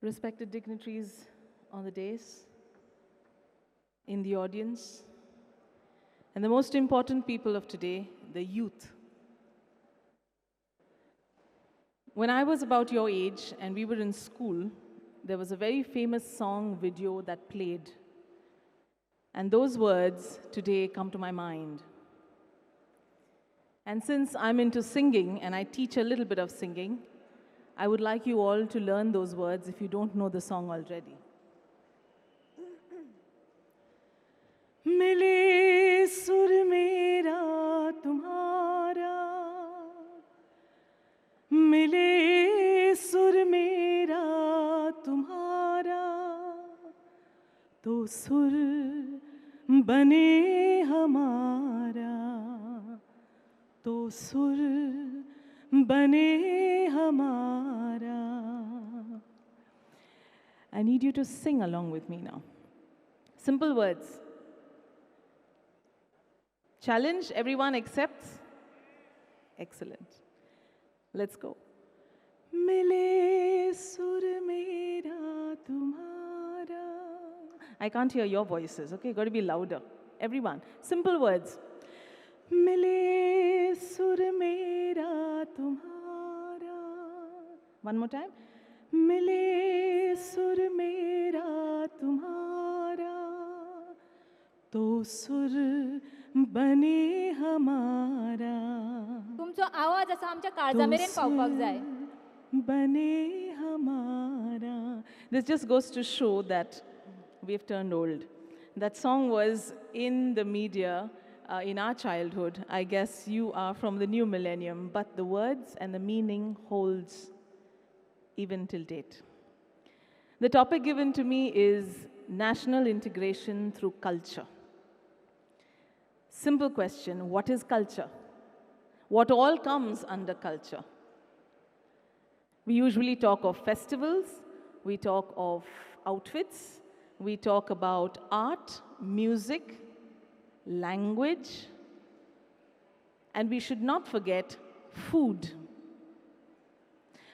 Respected dignitaries on the dais, in the audience, and the most important people of today, the youth. When I was about your age and we were in school, there was a very famous song video that played. And those words today come to my mind. And since I'm into singing and I teach a little bit of singing, I would like you all to learn those words if you don't know the song already. मिले सुर मेरा तुम्हारा, मिले सुर मेरा तुम्हारा, तो सुर बने हमारा, तो सुर बने हमारा. I need you to sing along with me now. Simple words. Challenge, everyone accepts? Excellent. Let's go. Mile sur mera tumhara. I can't hear your voices, okay? Got to be louder. Everyone. Simple words. Mile sur mera tumhara. One more time. Mile sur mera tumhara. तो सुर बने हमारा. तुमचो आवाज असा आमच्या काळजामेरेन पावपाक जाय. बने हमारा. This just goes to show that we've turned old. That song was in the media in our childhood. I guess you are from the new millennium, but the words and the meaning holds even till date. The topic given to me is national integration through culture. Simple question, what is culture? What all comes under culture? We usually talk of festivals, we talk of outfits, we talk about art, music, language, and we should not forget food.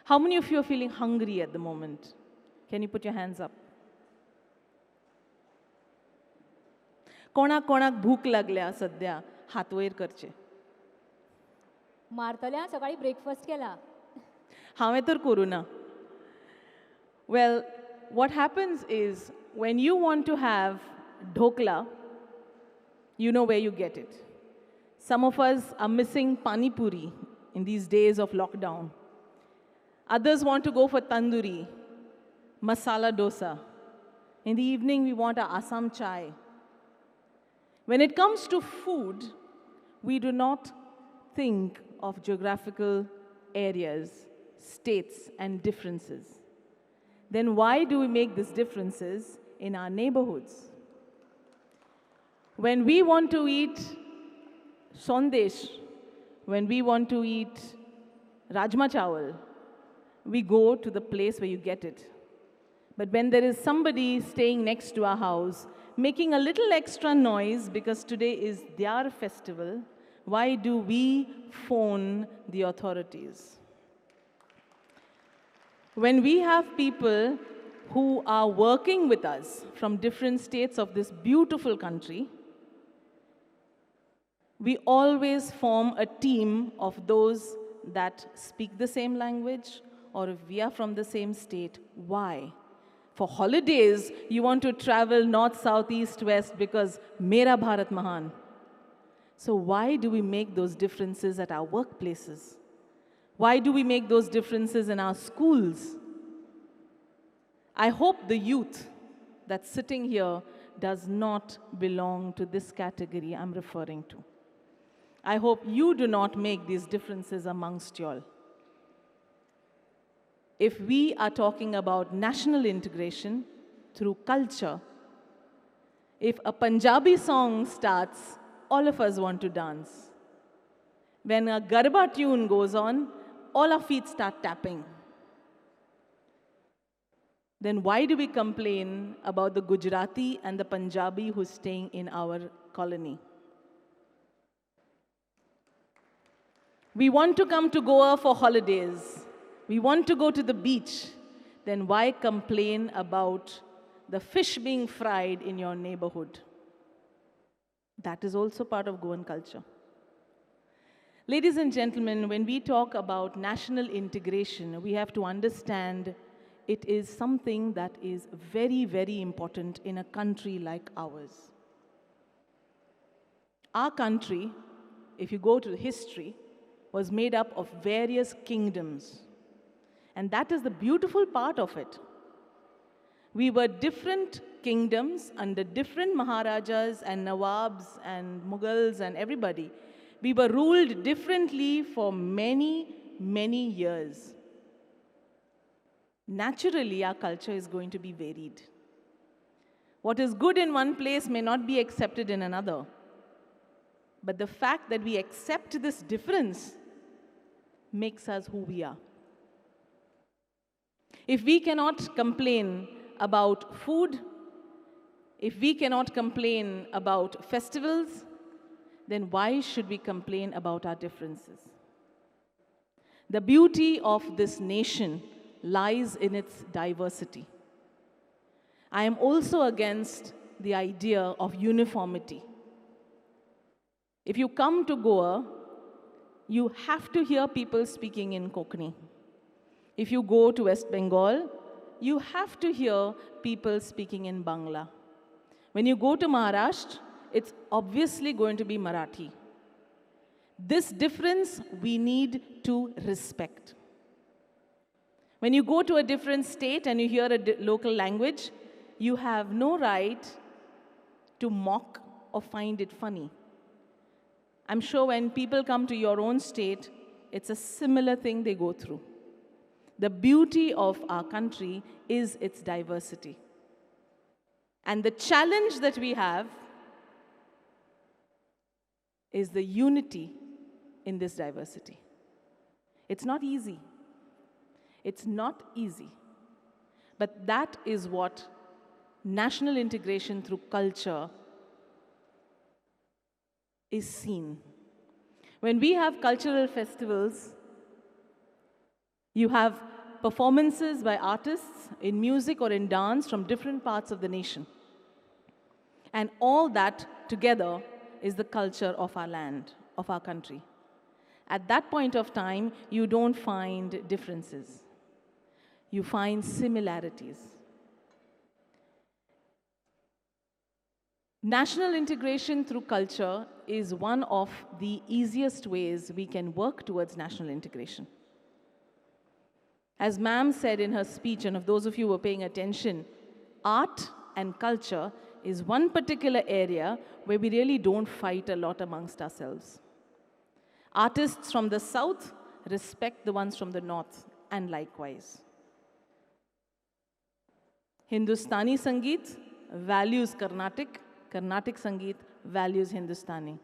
How many of you are feeling hungry at the moment? Can you put your hands up? कोणाक कोणाक भूक लागल्या सध्या हात वयर करचे. मारतल्या सकाळी breakfast केला. हांवें तर करूं ना. Well, what happens is when you want to have dhokla, you know where you get it. Some of us are missing pani puri in these days of lockdown. Others want to go for tandoori, masala dosa. In the evening, we want our Assam chai. When it comes to food, we do not think of geographical areas, states, and differences. Then why do we make these differences in our neighborhoods? When we want to eat sondesh, when we want to eat rajma chawal, we go to the place where you get it. But when there is somebody staying next to our house, making a little extra noise because today is their festival, why do we phone the authorities? When we have people who are working with us from different states of this beautiful country, we always form a team of those that speak the same language, or if we are from the same state. Why? For holidays, you want to travel north, south, east, west because Mera Bharat Mahan. So why do we make those differences at our workplaces? Why do we make those differences in our schools? I hope the youth that's sitting here does not belong to this category I'm referring to. I hope you do not make these differences amongst y'all. If we are talking about national integration through culture, if a Punjabi song starts, all of us want to dance. When a Garba tune goes on, all our feet start tapping. Then why do we complain about the Gujarati and the Punjabi who's staying in our colony? We want to come to Goa for holidays. We want to go to the beach. then why complain about the fish being fried in your neighborhood? That is also part of Goan culture. Ladies and gentlemen, when we talk about national integration, we have to understand it is something that is very, very important in a country like ours. Our country, if you go to history, was made up of various kingdoms. And that is the beautiful part of it. We were different kingdoms under different Maharajas and Nawabs and Mughals and everybody. We were ruled differently for many, many years. Naturally, our culture is going to be varied. What is good in one place may not be accepted in another. But the fact that we accept this difference makes us who we are. If we cannot complain about food, if we cannot complain about festivals, then why should we complain about our differences? The beauty of this nation lies in its diversity. I am also against the idea of uniformity. If you come to Goa, you have to hear people speaking in Konkani. If you go to West Bengal, you have to hear people speaking in Bangla. When you go to Maharashtra, it's obviously going to be Marathi. This difference we need to respect. When you go to a different state and you hear a local language, you have no right to mock or find it funny. I'm sure when people come to your own state, it's a similar thing they go through. The beauty of our country is its diversity. And the challenge that we have is the unity in this diversity. It's not easy. It's not easy. But that is what national integration through culture is seen. When we have cultural festivals, you have performances by artists in music or in dance from different parts of the nation. And all that together is the culture of our land, of our country. At that point of time, you don't find differences. You find similarities. National integration through culture is one of the easiest ways we can work towards national integration. As ma'am said in her speech, and if those of you who were paying attention, art and culture is one particular area where we really don't fight a lot amongst ourselves. Artists from the south respect the ones from the north, and likewise. Hindustani Sangeet values Carnatic, Carnatic Sangeet values Hindustani.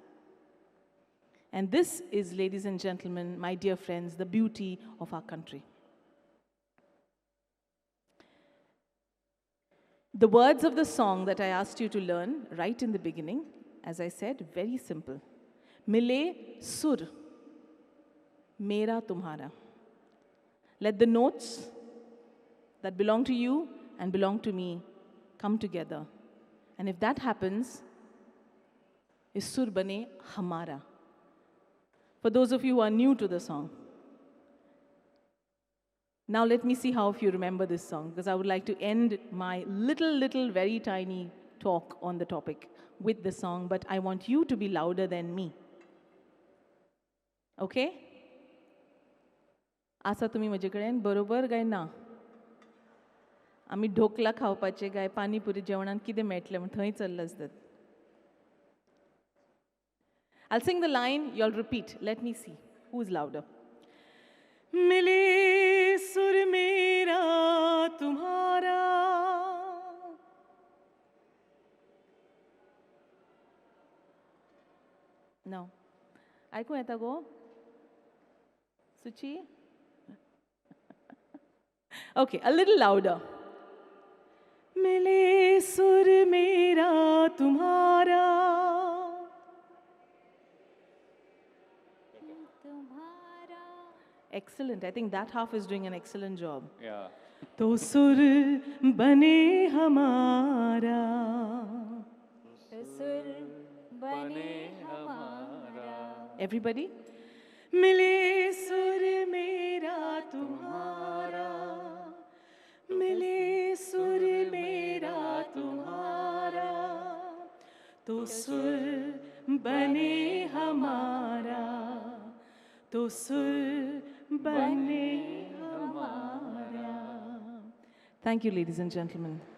And this is, ladies and gentlemen, my dear friends, the beauty of our country. The words of the song that I asked you to learn right in the beginning, as I said, very simple. Mile sur, mera tumhara. Let the notes that belong to you and belong to me come together. And if that happens, is sur bane hamara. For those of you who are new to the song, now let me see how if you remember this song, because I would like to end my little, very tiny talk on the topic with the song, but I want you to be louder than me. Okay? आसा तुम्ही माझे कडेन बरोबर काय ना? आम्ही ढोकला खावपाचे काय पाणीपुरी जेवणान कितें मेळटलें म्हण थंय चल्ला आसतात. I'll sing the line, you'll repeat. Let me see. Who's louder? मिले सुर मेरा तुम्हारा No. ऐकू येता गो? Suchi? Okay, a little louder. मिले सुर मेरा तुम्हारा Excellent. I think that half is doing an excellent job. Yeah. तो सुर बने हमारा, तो सुर बने हमारा। एवरीबडी। मिले सुर मेरा तुम्हारा, मिले सुर मेरा तुम्हारा, तो सुर बने हमारा, तो सुर बने हमारा। Thank you, ladies and gentlemen.